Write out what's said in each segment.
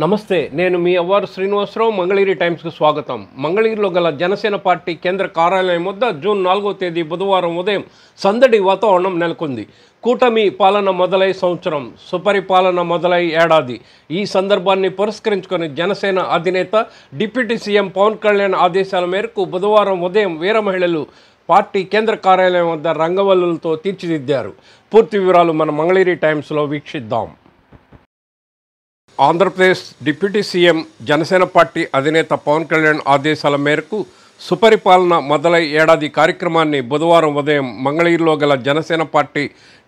నమస్తే, నేను మీ అవ్వారు శ్రీనివాసరావు. మంగళగిరి టైమ్స్కు స్వాగతం. మంగళగిరిలో గల జనసేన పార్టీ కేంద్ర కార్యాలయం వద్ద జూన్ 4వ తేదీ బుధవారం ఉదయం సందడి వాతావరణం నెలకొంది. కూటమి పాలన మొదలై సంవత్సరం, సుపరిపాలన మొదలై ఏడాది. ఈ సందర్భాన్ని పురస్కరించుకొని జనసేన అధినేత డిప్యూటీ సీఎం పవన్ కళ్యాణ్ ఆదేశాల మేరకు బుధవారం ఉదయం వీర మహిళలు పార్టీ కేంద్ర కార్యాలయం వద్ద రంగవల్లులతో తీర్చిదిద్దారు. పూర్తి వివరాలు మన మంగళగిరి టైమ్స్లో వీక్షిద్దాం. Andhra Pradesh deputy CM Janasena party అధినేత పవన్ కళ్యాణ్ ఆదేశాల మేరకు సుపరిపాలన మొదలై ఏడాది కార్యక్రమాన్ని బుధవారం ఉదయం మంగళగిరిలో గల జనసేన పార్టీ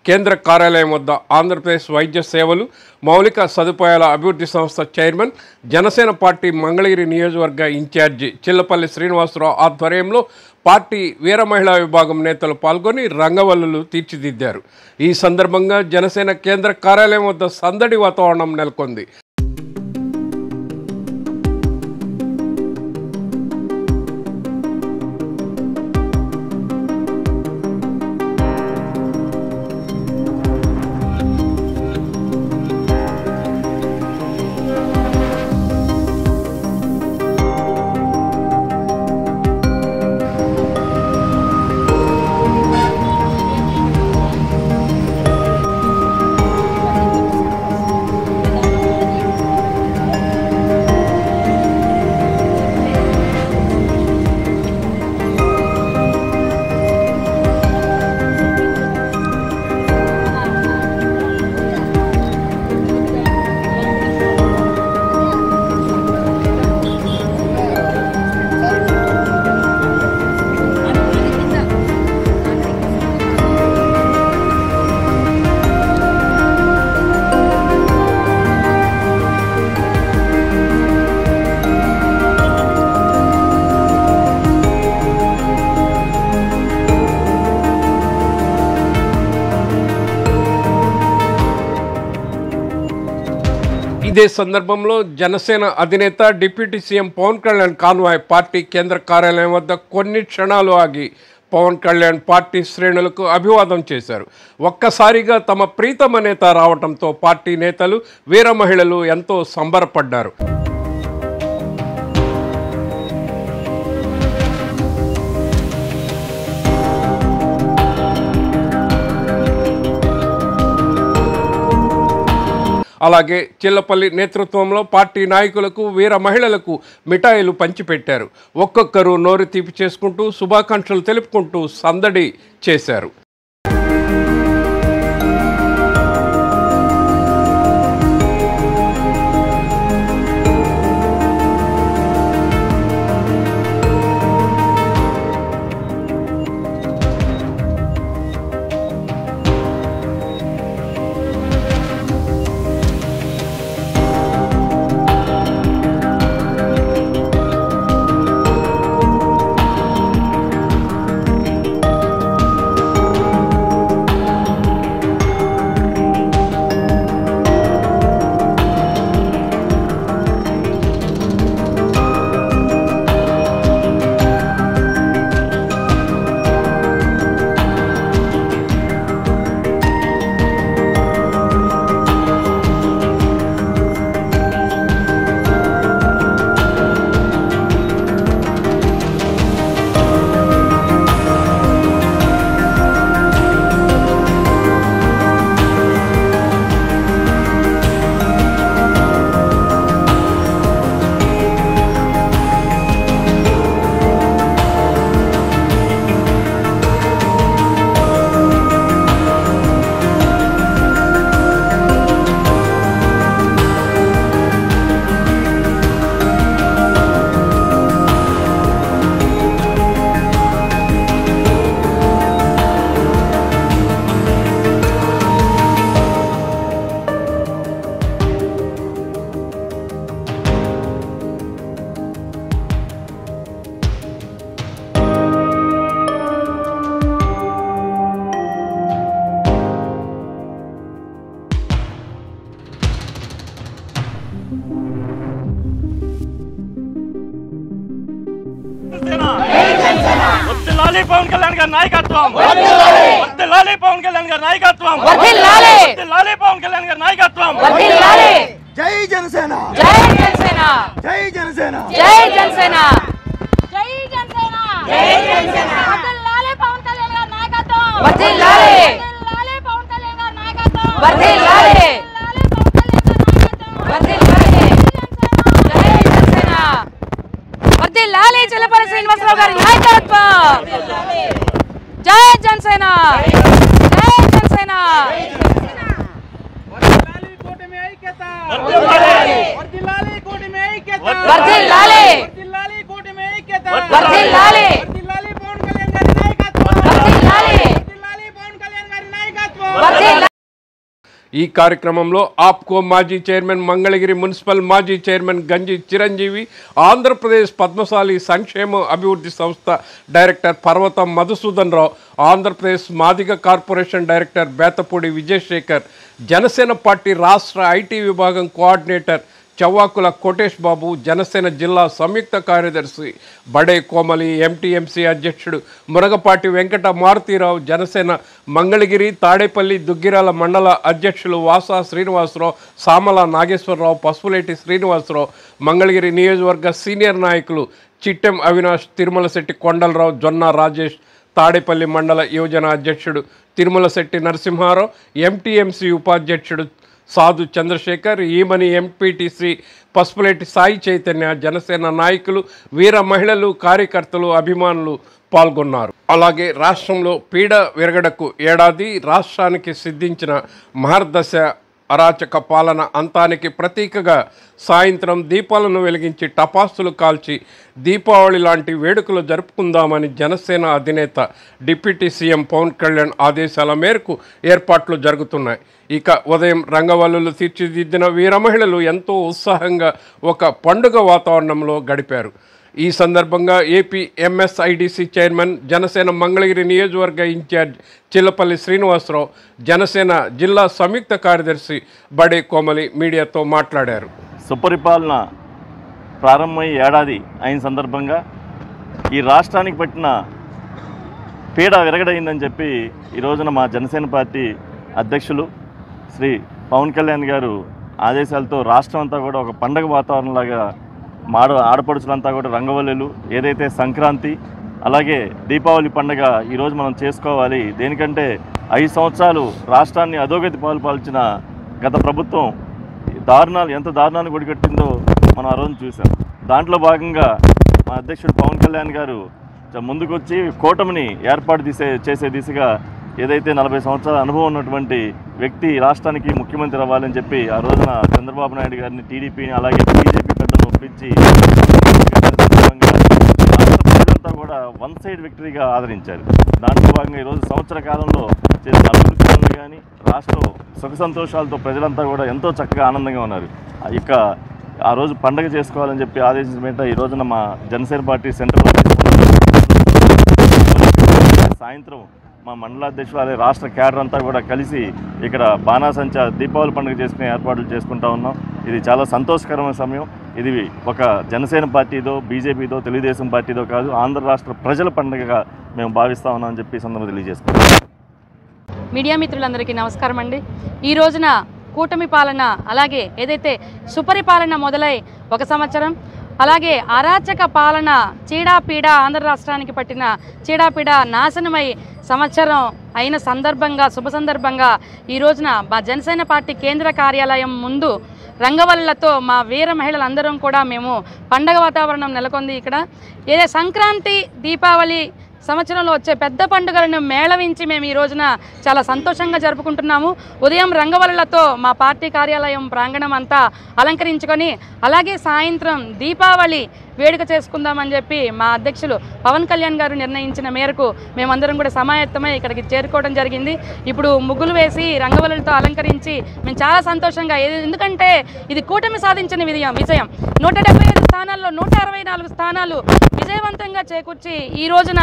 కేంద్ర కార్యాలయం వద్ద ఆంధ్రప్రదేశ్ వైద్య సేవలు మౌలిక సదుపాయాల అభివృద్ధి సంస్థ చైర్మన్, జనసేన పార్టీ మంగళగిరి నియోజకవర్గ ఇన్ఛార్జి చిల్లపల్లి శ్రీనివాసరావు ఆధ్వర్యంలో పార్టీ వీర మహిళా విభాగం నేతలు పాల్గొని రంగవల్లులు తీర్చిదిద్దారు. ఈ సందర్భంగా జనసేన కేంద్ర కార్యాలయం వద్ద సందడి వాతావరణం నెలకొంది. ఇదే సందర్భంలో జనసేన అధినేత deputy CM Pawan Kalyan convoy party కేంద్ర కార్యాలయం వద్ద కొన్ని క్షణాలు ఆగి పవన్ కళ్యాణ్ పార్టీ శ్రేణులకు అభివాదం చేశారు. ఒక్కసారిగా తమ ప్రీతమ నేత రావడంతో పార్టీ నేతలు, వీర మహిళలు ఎంతో సంబరపడ్డారు. అలాగే చిల్లపల్లి నేతృత్వంలో పార్టీ నాయకులకు, వీర మహిళలకు మిఠాయిలు పంచిపెట్టారు. ఒక్కొక్కరు నోరు తీపి చేసుకుంటూ శుభాకాంక్షలు తెలుపుకుంటూ సందడి చేశారు. వర్ధిల్లాలి పవన్ కళ్యాణ్ గారి నాయకత్వం, వర్ధిల్లాలి పవన్ కళ్యాణ్ గారి నాయకత్వం, వర్ధిల్లాలి పవన్ కళ్యాణ్ గారి నాయకత్వం, వర్ధిల్లాలి జై జనసేన, జై జనసేన, జై జనసేన, జై జనసేన, జై జనసేన, జై జనసేన, వర్ధిల్లాలి పవన్ కళ్యాణ్ గారి నాయకత్వం, వర్ధిల్లాలి వర్ధిల్లాలి పవన్ కళ్యాణ్ గారి నాయకత్వం, వర్ధిల్లాలి వర్ధిల్లాలి వర్ధిల్లాలి చిల్లపల్లి శ్రీనివాసరావు గారి నాయకత్వం, జై జనసేన, జై జనసేన, వర్ధిల్లాలి కూటమి ఐక్యత, వర్ధిల్లాలి కూటమి ఐక్యత, వర్ధిల్లాలి వర్ధిల్లాలి కూటమి ఐక్యత, వర్ధిల్లాలి వర్ధిల్లాలి పవన్ కళ్యాణ్ గారి నాయకత్వం, వర్ధిల్లాలి వర్ధిల్లాలి పవన్ కళ్యాణ్ గారి నాయకత్వం. వర్ధిల్లాలి. ఈ కార్యక్రమంలో ఆప్కో మాజీ చైర్మన్, మంగళగిరి మున్సిపల్ మాజీ చైర్మన్ గంజి చిరంజీవి, ఆంధ్రప్రదేశ్ పద్మశాలి సంక్షేమ అభివృద్ధి సంస్థ director Parvatham Madhusudan Rao, Andhra Pradesh Madiga corporation director Bethapudi Vijayasekhar, Janasena party రాష్ట్ర ఐటీ విభాగం కోఆర్డినేటర్ చవ్వాకుల కోటేష్ బాబు, జనసేన జిల్లా సంయుక్త కార్యదర్శి బడే కోమలి, ఎంటీఎంసీ అధ్యక్షుడు మునగపాటి వెంకట మారుతీరావు, జనసేన మంగళగిరి, తాడేపల్లి, దుగ్గిరాల మండల అధ్యక్షులు వాసా శ్రీనివాసరావు, సామల నాగేశ్వరరావు, పసుపులేటి శ్రీనివాసరావు, మంగళగిరి నియోజకవర్గ సీనియర్ నాయకులు చిట్టెం అవినాష్, తిరుమలశెట్టి కొండలరావు, జొన్న రాజేష్, తాడేపల్లి మండల యువజన అధ్యక్షుడు తిరుమలశెట్టి నరసింహారావు, ఎంటీఎంసీ ఉపాధ్యక్షుడు సాధు చంద్రశేఖర్, ఈమని ఎంపీటీసీ పసుపులేటి సాయి చైతన్య, జనసేన నాయకులు, వీర మహిళలు, కార్యకర్తలు, అభిమానులు పాల్గొన్నారు. అలాగే రాష్ట్రంలో పీడ విరగడకు ఏడాది, రాష్ట్రానికి సిద్ధించిన మహర్దశ అరాచక పాలన అంతానికి ప్రతీకగా సాయంత్రం దీపాలను వెలిగించి టపాసులు కాల్చి దీపావళి లాంటి వేడుకలు జరుపుకుందామని జనసేన అధినేత డిప్యూటీ సీఎం పవన్ కళ్యాణ్ ఆదేశాల మేరకు ఏర్పాట్లు జరుగుతున్నాయి. ఇక ఉదయం రంగవల్లులు తీర్చిదిద్దిన వీర మహిళలు ఎంతో ఉత్సాహంగా ఒక పండుగ వాతావరణంలో గడిపారు. ఈ సందర్భంగా AP MSIDC chairman, Janasena Mangalagiri నియోజకవర్గ ఇన్ఛార్జ్ చిల్లపల్లి శ్రీనివాసరావు, జనసేన జిల్లా సంయుక్త కార్యదర్శి బడే కోమలి మీడియాతో మాట్లాడారు. సుపరిపాలన ప్రారంభమై ఏడాది అయిన సందర్భంగా ఈ రాష్ట్రానికి పట్టిన పీడ విరగడైందని చెప్పి ఈ రోజున మా జనసేన పార్టీ అధ్యక్షులు శ్రీ పవన్ కళ్యాణ్ గారు ఆదేశాలతో రాష్ట్రం అంతా కూడా ఒక పండగ వాతావరణంలాగా ఆడపడుచులంతా కూడా రంగవల్లులు, ఏదైతే సంక్రాంతి అలాగే దీపావళి పండుగ ఈరోజు మనం చేసుకోవాలి. దేనికంటే 5 సంవత్సరాలు రాష్ట్రాన్ని అధోగతి పాల్చిన గత ప్రభుత్వం ఎంత దారుణాన్ని కొడిగట్టిందో మనం ఆ రోజు చూసాం. దాంట్లో భాగంగా మా అధ్యక్షుడు పవన్ కళ్యాణ్ గారు ముందుకొచ్చి కూటమిని ఏర్పాటు చేసే దిశగా ఏదైతే 40 సంవత్సరాల అనుభవం ఉన్నటువంటి వ్యక్తి రాష్ట్రానికి ముఖ్యమంత్రి అవ్వాలని చెప్పి ఆ రోజున చంద్రబాబు నాయుడు గారిని, టీడీపీని అలాగే బీజేపీ పెద్దలను ఒప్పించి రాష్ట్ర ప్రజలంతా కూడా వన్ సైడ్ విక్టరీగా ఆదరించారు. దాంట్లో భాగంగా ఈరోజు సంవత్సర కాలంలో చేసిన అభివృద్ధి పనులు కానీ రాష్ట్రం సుఖ సంతోషాలతో ప్రజలంతా కూడా ఎంతో చక్కగా ఆనందంగా ఉన్నారు. ఇక ఆ రోజు పండగ చేసుకోవాలని చెప్పి ఆదేశించబట్ట ఈ రోజున మా జనసేన పార్టీ సెంట్రల్ సాయంత్రం మా మండలాధ్యక్షులు అదే రాష్ట్ర క్యాడర్ అంతా కూడా కలిసి ఇక్కడ బాణాసంచా దీపావళి పండుగ చేసుకునే ఏర్పాట్లు చేసుకుంటా ఉన్నాం. ఇది చాలా సంతోషకరమైన సమయం. ఇది ఒక జనసేన పార్టీదో, బీజేపీదో, తెలుగుదేశం పార్టీదో కాదు, ఆంధ్ర రాష్ట్ర ప్రజల పండుగగా మేము భావిస్తా ఉన్నామని చెప్పి సందర్భంగా తెలియజేసుకుంటాం. మీడియా మిత్రులందరికీ నమస్కారం అండి. ఈ రోజున కూటమి పాలన అలాగే ఏదైతే సుపరిపాలన మొదలై 1 సంవత్సరం, అలాగే అరాచక పాలన చీడాపీడ ఆంధ్ర రాష్ట్రానికి పట్టిన చీడాపీడ నాశనమై సంవత్సరం అయిన సందర్భంగా శుభ సందర్భంగా ఈ రోజున మా జనసేన పార్టీ కేంద్ర కార్యాలయం ముందు రంగవల్లులతో మా వీర మహిళలందరం కూడా మేము పండగ వాతావరణం నెలకొంది. ఇక్కడ ఏదే సంక్రాంతి, దీపావళి సంవత్సరంలో వచ్చే పెద్ద పండుగలను మేళవించి మేము ఈ రోజున చాలా సంతోషంగా జరుపుకుంటున్నాము. ఉదయం రంగవల్లులతో మా పార్టీ కార్యాలయం ప్రాంగణం అంతా అలంకరించుకొని అలాగే సాయంత్రం దీపావళి వేడుక చేసుకుందామని చెప్పి మా అధ్యక్షులు పవన్ కళ్యాణ్ గారు నిర్ణయించిన మేరకు మేమందరం కూడా సమాయత్తమై ఇక్కడికి చేరుకోవడం జరిగింది. ఇప్పుడు ముగ్గులు వేసి రంగవల్లులతో అలంకరించి మేము చాలా సంతోషంగా, ఎందుకంటే ఇది కూటమి సాధించిన విజయం. 175 స్థానాల్లో 164 స్థానాలు విజయవంతంగా చేకూర్చి ఈ రోజున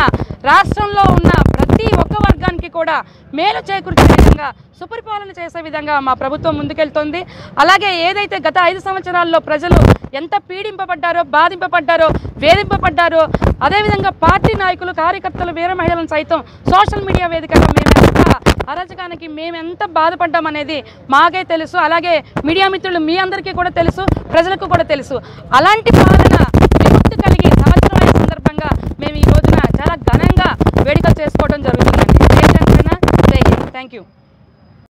రాష్ట్రంలో ఉన్న ప్రతి ఒక్క వర్గం వర్గానికి కూడా మేలు చేకూర్చే విధంగా సుపరిపాలన చేసే విధంగా మా ప్రభుత్వం ముందుకెళ్తోంది. అలాగే ఏదైతే గత 5 సంవత్సరాల్లో ప్రజలు ఎంత పీడింపబడ్డారో, బాధింపబడ్డారో, వేధింపబడ్డారో, అదేవిధంగా పార్టీ నాయకులు, కార్యకర్తలు, వీర మహిళలను సైతం సోషల్ మీడియా వేదికగా అరాచకానికి మేమెంత బాధపడ్డామనేది మాకే తెలుసు. అలాగే మీడియా మిత్రులు మీ అందరికీ కూడా తెలుసు, ప్రజలకు కూడా తెలుసు. అలాంటి పాలన విముక్తి కలిగి సంవత్సరం అయిన సందర్భంగా మేము ఈ రోజున చాలా ఘనంగా వేడుకలు చేసుకోవడం జరుగుతుందండి. జై జనసేన, జై హింద్. Thank you.